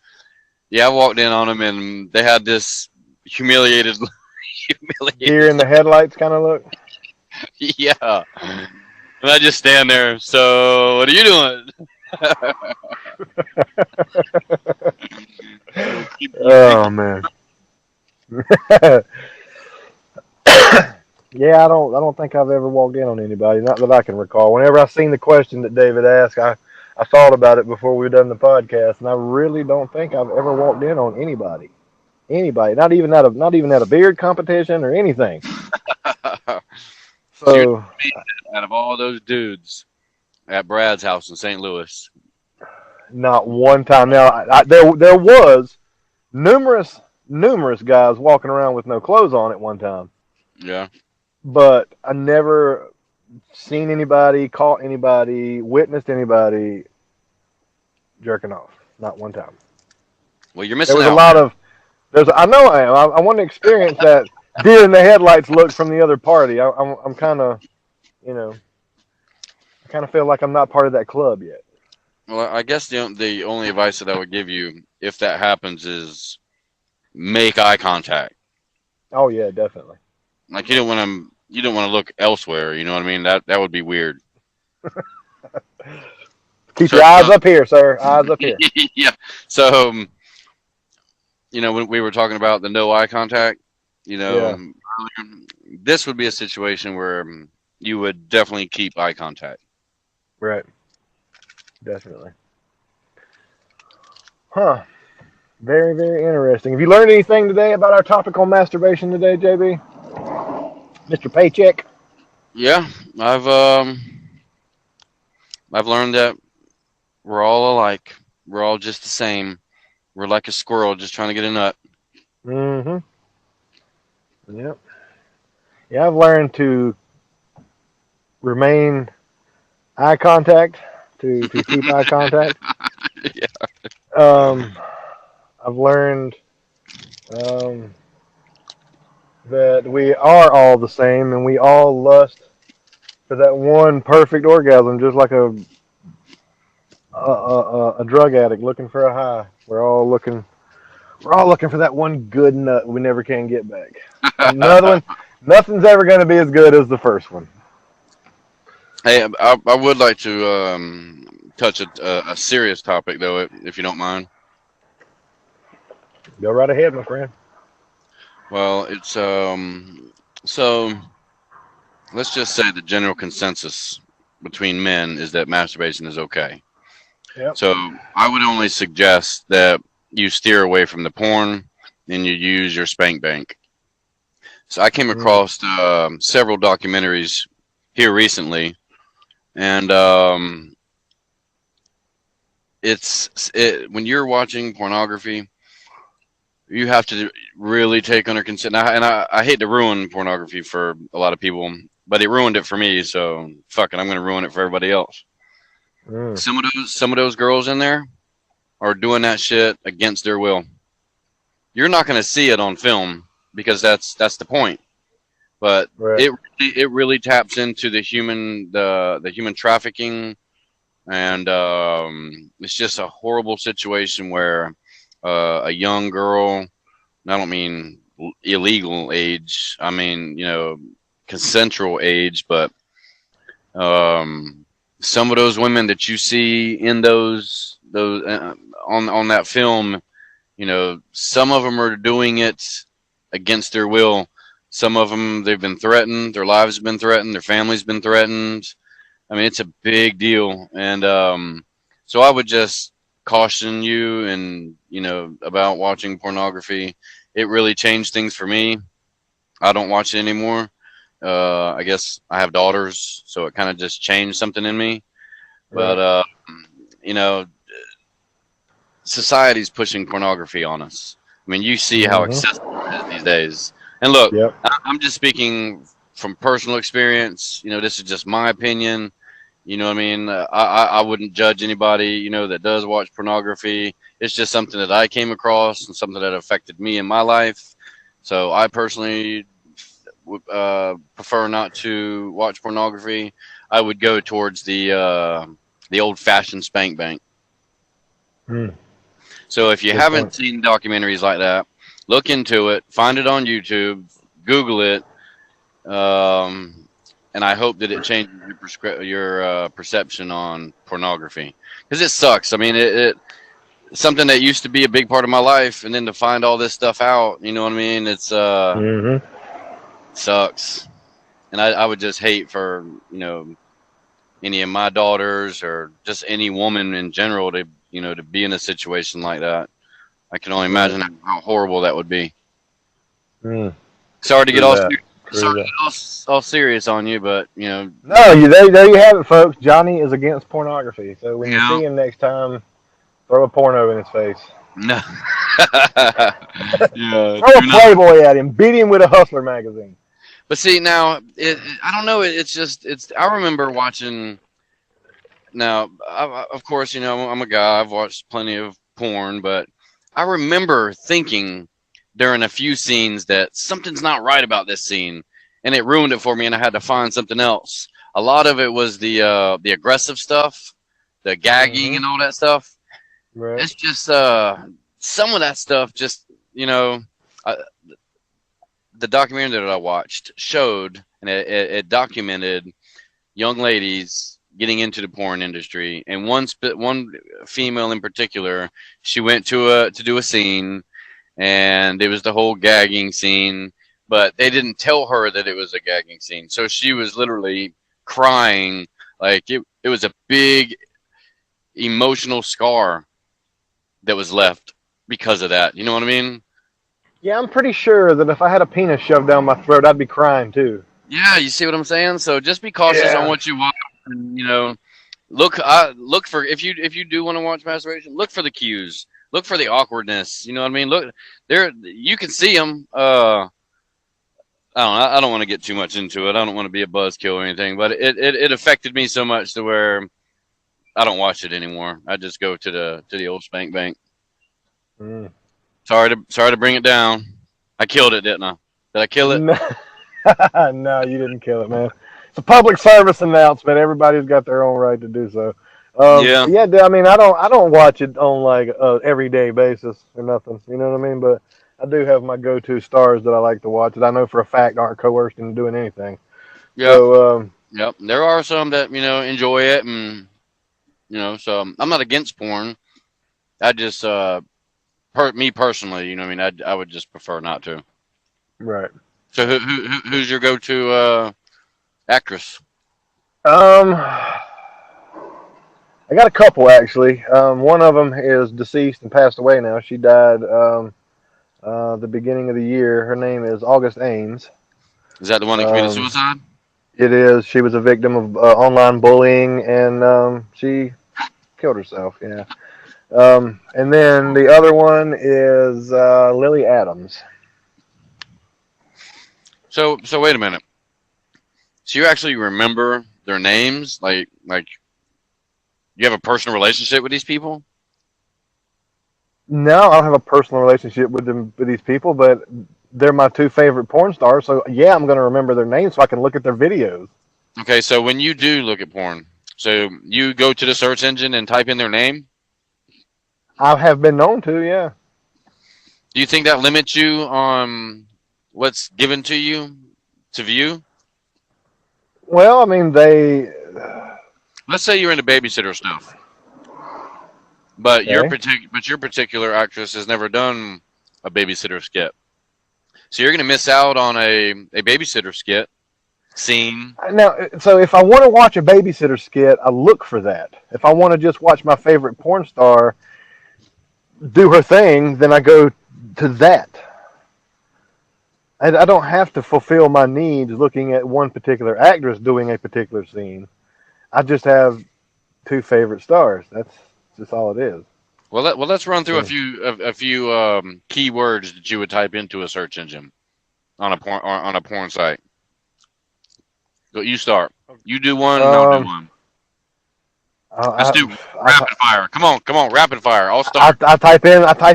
yeah, I walked in on them and they had this humiliated
Deer in the headlights kind of look.
Yeah. And I just stand there. So what are you doing?
Oh man. Yeah, I don't think I've ever walked in on anybody, not that I can recall. Whenever I seen the question that David asked, I thought about it before we done the podcast, and I really don't think I've ever walked in on anybody. Anybody, not even at a beard competition or anything. So,
out of all those dudes at Brad's house in St. Louis,
not one time. Now, there was numerous guys walking around with no clothes on at one time.
Yeah.
But I never seen anybody, caught anybody, witnessed anybody jerking off. Not one time.
Well, you're missing
out. I know I am. I want to experience that deer in the headlights look from the other party. I'm kind of, I kind of feel like I'm not part of that club yet.
Well, I guess the only advice that I would give you if that happens is make eye contact.
Oh yeah, definitely.
Like you don't want to look elsewhere. You know what I mean? That would be weird.
Keep your eyes up here, sir. Eyes up here.
Yeah. So, when we were talking about the no eye contact, this would be a situation where you would definitely keep eye contact.
Right. Definitely. Huh. Very, very interesting. Have you learned anything today about our topic on masturbation today, JB? Mr. Paycheck?
Yeah, I've learned that we're all alike. We're all just the same. We're like a squirrel just trying to get a nut.
Mm-hmm. Yep. Yeah, I've learned to remain eye contact, to keep eye contact.
Yeah.
I've learned that we are all the same and we all lust for that one perfect orgasm, just like a drug addict looking for a high. We're all looking for that one good nut we never can get back. Another one, nothing's ever going to be as good as the first one.
Hey, I would like to touch a serious topic, though, if you don't mind.
Go right ahead, my friend.
Well, it's so let's just say the general consensus between men is that masturbation is okay.
Yep.
So I would only suggest that you steer away from the porn and you use your spank bank. So I came across several documentaries here recently, and when you're watching pornography, you have to really take under consideration. And I hate to ruin pornography for a lot of people, but it ruined it for me. So fuck it, I'm going to ruin it for everybody else. Some of those girls in there are doing that shit against their will. You're not going to see it on film because that's the point. But right. It really taps into the human trafficking, and it's just a horrible situation where a young girl, I don't mean illegal age, I mean consensual age, but some of those women that you see in those on that film, some of them are doing it against their will. Some of them, they've been threatened, their lives have been threatened, their family's been threatened. I mean, it's a big deal. And so I would just caution you and, about watching pornography. It really changed things for me. I don't watch it anymore. I guess I have daughters, so it kind of just changed something in me. But, society's pushing pornography on us. I mean, you see how accessible it is these days. And look, I'm just speaking from personal experience. This is just my opinion. You know what I mean? I wouldn't judge anybody, that does watch pornography. It's just something that I came across and something that affected me in my life. So I personally prefer not to watch pornography, I would go towards the old-fashioned spank bank. So if you haven't seen documentaries like that, look into it, find it on YouTube, Google it, and I hope that it changes your perception on pornography, because it sucks. I mean, it something that used to be a big part of my life, and then to find all this stuff out, you know what I mean? It's sucks, and I would just hate for any of my daughters or just any woman in general to to be in a situation like that. I can only imagine how horrible that would be. Sorry to get all serious on you, but
No, there you have it, folks. Johnny is against pornography. So when you see him next time, throw a porno in his face.
No.
Throw a Playboy at him. Beat him with a Hustler magazine.
But see, now I don't know. I remember watching. Now, of course, I'm a guy. I've watched plenty of porn, but I remember thinking during a few scenes that something's not right about this scene, and it ruined it for me, and I had to find something else. A lot of it was the aggressive stuff, the gagging and all that stuff. Right. It's just some of that stuff. Just the documentary that I watched showed, and it documented young ladies getting into the porn industry, and one female in particular, she went to do a scene. And it was the whole gagging scene, but they didn't tell her that it was a gagging scene. So she was literally crying, like it was a big emotional scar that was left because of that. You know what I mean?
Yeah, I'm pretty sure that if I had a penis shoved down my throat, I'd be crying too.
Yeah, you see what I'm saying? So just be cautious on what you watch, and look for if you do want to watch masturbation, look for the cues. Look for the awkwardness. You know what I mean? Look, there you can see them. I don't want to get too much into it. I don't want to be a buzzkill or anything, but it affected me so much to where I don't watch it anymore. I just go to the old spank bank. Sorry to bring it down. I killed it, didn't I? Did I kill it?
No, you didn't kill it, man. It's a public service announcement. Everybody's got their own right to do so. Yeah. I mean, I don't watch it on like a everyday basis or nothing. You know what I mean? But I do have my go-to stars that I like to watch that I know for a fact aren't coerced into doing anything.
Yeah. So, yep. There are some that enjoy it, and so I'm not against porn. I just me personally, I would just prefer not to.
Right.
So who's your go-to actress?
I got a couple, actually. One of them is deceased and passed away now. She died the beginning of the year. Her name is August Ames.
Is that the one that committed suicide?
It is. She was a victim of online bullying, and she killed herself, yeah. And then the other one is Lily Adams.
So wait a minute. So you actually remember their names? Like you have a personal relationship with these people?
No, I don't have a personal relationship with these people, but they're my two favorite porn stars. So yeah, I'm going to remember their names so I can look at their videos.
Okay, so when you do look at porn, so you go to the search engine and type in their name?
I have been known to, yeah.
Do you think that limits you on what's given to you to view?
Well, I mean,
let's say you're into babysitter stuff, but your particular actress has never done a babysitter skit, so you're going to miss out on a babysitter skit scene.
Now, so if I want to watch a babysitter skit, I look for that. If I want to just watch my favorite porn star do her thing, then I go to that. I don't have to fulfill my needs looking at one particular actress doing a particular scene. I just have two favorite stars. That's just all it is.
Well, let's run through a few keywords that you would type into a search engine on a porn site. Go, you start. You do one, and I'll do one. Let's do rapid fire. Come on, rapid fire. I'll start.
I type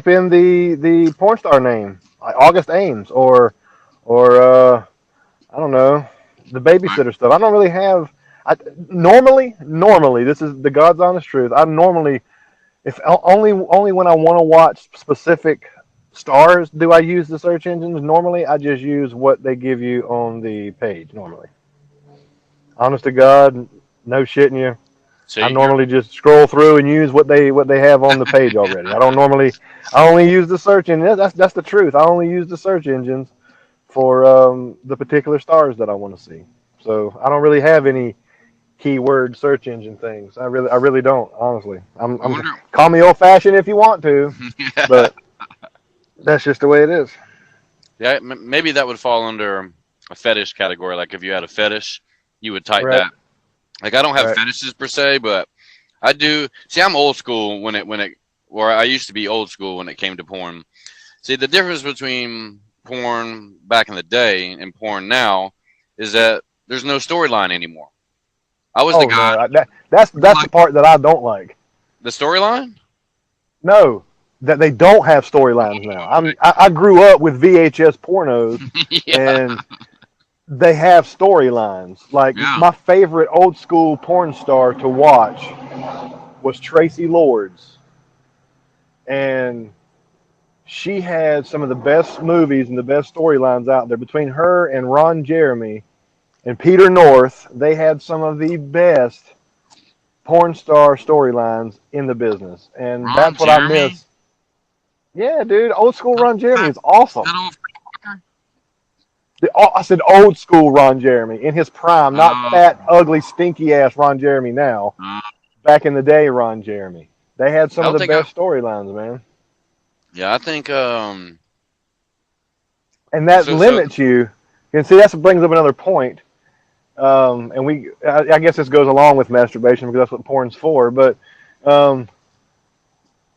in the porn star name, like August Ames, or I don't know, the babysitter stuff. I don't really have. Normally, this is the God's honest truth. I normally, if only when I want to watch specific stars do I use the search engines. Normally, I just use what they give you on the page. Normally, honest to God, no shitting you.
So
I normally just scroll through and use what they have on the page already. I don't normally. I only use the search engine. That's the truth. I only use the search engines for the particular stars that I want to see. So I don't really have any keyword search engine things. I really don't. Honestly, I'm call me old fashioned if you want to, but that's just the way it is.
Yeah, maybe that would fall under a fetish category. Like if you had a fetish, you would type
Right.
that. Like I don't have
Right.
fetishes per se, but I do. See, I'm old school or I used to be old school when it came to porn. See, the difference between porn back in the day and porn now is that there's no storyline anymore. I was the guy.
No, that's the part that I don't like.
The storyline?
No, that they don't have storylines now. I grew up with VHS pornos,
Yeah.
and they have storylines. Like
Yeah.
my favorite old school porn star to watch was Tracy Lords, and she had some of the best movies and the best storylines out there. Between her and Ron Jeremy and Peter North, they had some of the best porn star storylines in the business, and
Ron
that's what
Jeremy?
I miss. Yeah, dude, old school Ron Jeremy is awesome.
That old
I said old school Ron Jeremy in his prime, not
Oh.
fat, ugly, stinky ass Ron Jeremy now. Back in the day, Ron Jeremy. They had some
I
of
don't
the
think
best storylines, man.
Yeah, I think
And that
So-
limits you. And see, that brings up another point. And I guess this goes along with masturbation because that's what porn's for. But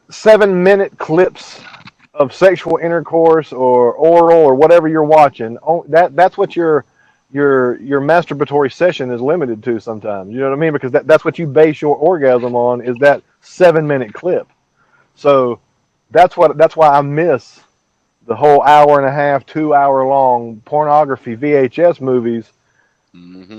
7-minute clips of sexual intercourse or oral or whatever you're watching, that's what your masturbatory session is limited to sometimes. You know what I mean? Because that's what you base your orgasm on, is that 7-minute clip. So that's why I miss the whole hour and a half, 2 hour long pornography VHS movies,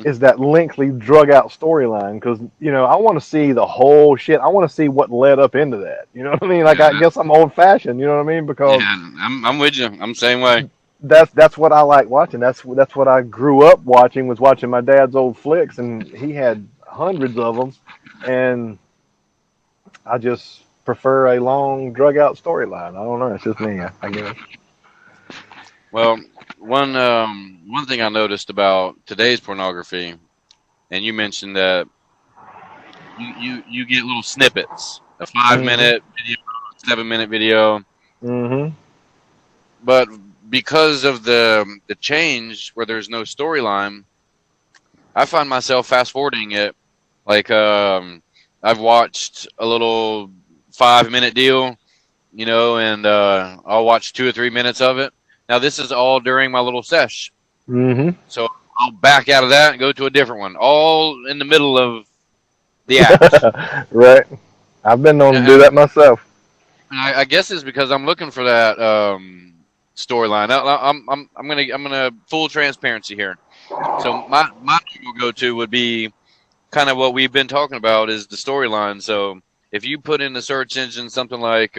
is that lengthy drug out storyline. Because, I want to see the whole shit. I want to see what led up into that. You know what I mean? Like,
Yeah.
I guess I'm old fashioned, you know what I mean? Because
yeah, I'm with you. I'm the same way.
that's what I like watching. That's what I grew up watching, was watching my dad's old flicks, and he had hundreds of them, and I just prefer a long drug out storyline. I don't know. It's just me, I guess.
Well, one thing I noticed about today's pornography, and you mentioned that you get little snippets, a 5-minute video, 7-minute video,
Mm-hmm.
but because of the change where there's no storyline, I find myself fast forwarding it. Like I've watched a little 5-minute deal, and I'll watch 2 or 3 minutes of it. Now this is all during my little sesh.
Mm-hmm.
So I'll back out of that and go to a different one, all in the middle of the act.
Right. I've been known to do that myself.
And I guess it's because I'm looking for that storyline. I'm gonna full transparency here. So my go-to would be kind of what we've been talking about, is the storyline. So if you put in the search engine something like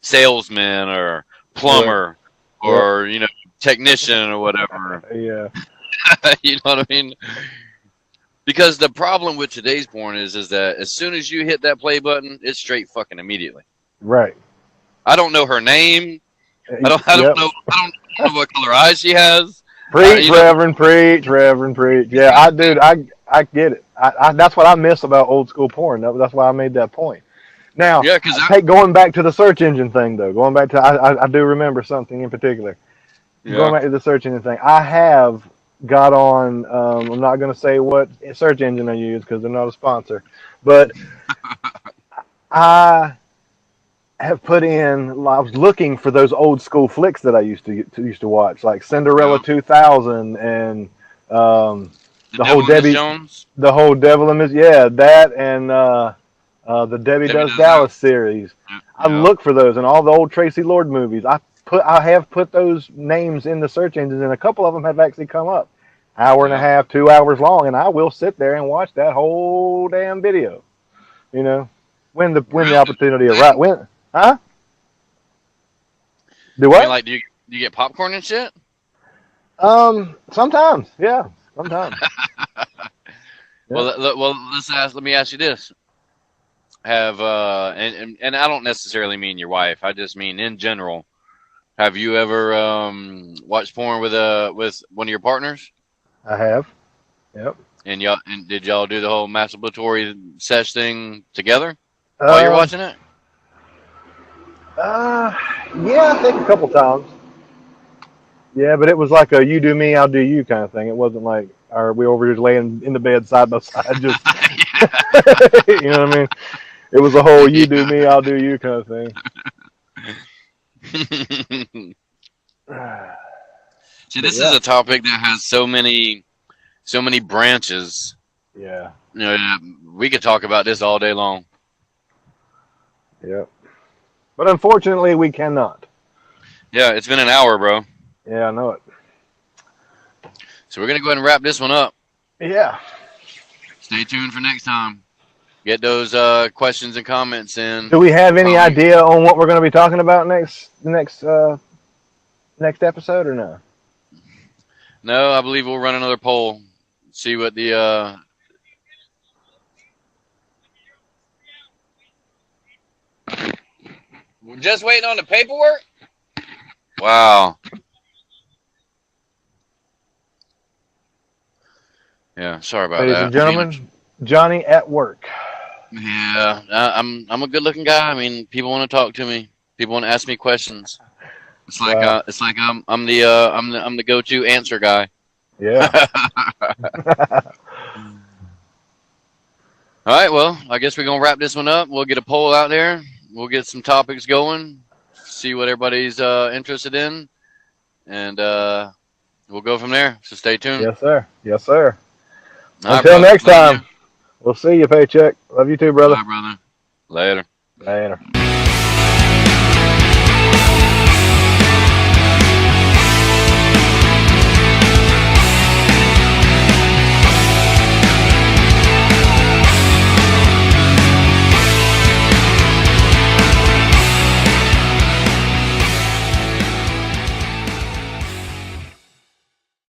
salesman or plumber or technician or whatever,
Yeah.
you know what I mean? Because the problem with today's porn is that as soon as you hit that play button, it's straight fucking immediately.
Right.
I don't know her name. I don't know what color eyes she has.
Preach, Reverend, preach, Reverend, preach. Yeah, I get it. I that's what I miss about old school porn. That's why I made that point. Now,
Yeah, because
going back to the search engine thing, though, going back to, I do remember something in particular. Going back to the search engine thing, I have got on, I'm not going to say what search engine I use because they're not a sponsor, but I have put in, I was looking for those old school flicks that I used to watch, like Cinderella 2000 and the whole Debbie
Jones.
The whole Devil in Miss, that and the Debbie Does Dallas series.
Yeah.
I look for those and all the old Tracy Lord movies. I have put those names in the search engines, and a couple of them have actually come up. Hour and a half, 2 hours long, and I will sit there and watch that whole damn video. You know, when the opportunity arrives. When, huh? Do what?
I mean, like, do you get popcorn and shit?
Sometimes, yeah, sometimes.
Well, let me ask you this: and I don't necessarily mean your wife. I just mean in general. Have you ever watched porn with one of your partners?
I have. Yep.
And did y'all do the whole masturbatory sesh thing together while you're watching it?
Yeah, I think a couple times. Yeah, but it was like a you do me, I'll do you kind of thing. It wasn't like we over here laying in the bed side by side, just you know what I mean? It was a whole you do me, I'll do you kind of thing.
See, this is a topic that has so many branches.
Yeah.
You know, we could talk about this all day long.
Yep. But unfortunately, we cannot.
Yeah, it's been an hour, bro.
Yeah, I know it.
So we're going to go ahead and wrap this one up.
Yeah.
Stay tuned for next time. Get those questions and comments in.
Do we have any idea on what we're going to be talking about next episode or no?
No, I believe we'll run another poll. See what the... We're just waiting on the paperwork? Wow. Yeah, sorry about that.
Ladies and gentlemen, Johnny at work.
Yeah, I'm a good-looking guy. I mean, people want to talk to me. People want to ask me questions. It's like I'm the go-to answer guy.
Yeah.
All right, well, I guess we're gonna wrap this one up. We'll get a poll out there. We'll get some topics going. See what everybody's interested in, and we'll go from there. So stay tuned.
Yes, sir. Yes, sir.
All
Until
right,
next
brother.
time, we'll see you, Paycheck. Love you too, brother.
Bye, brother. Later.
Later.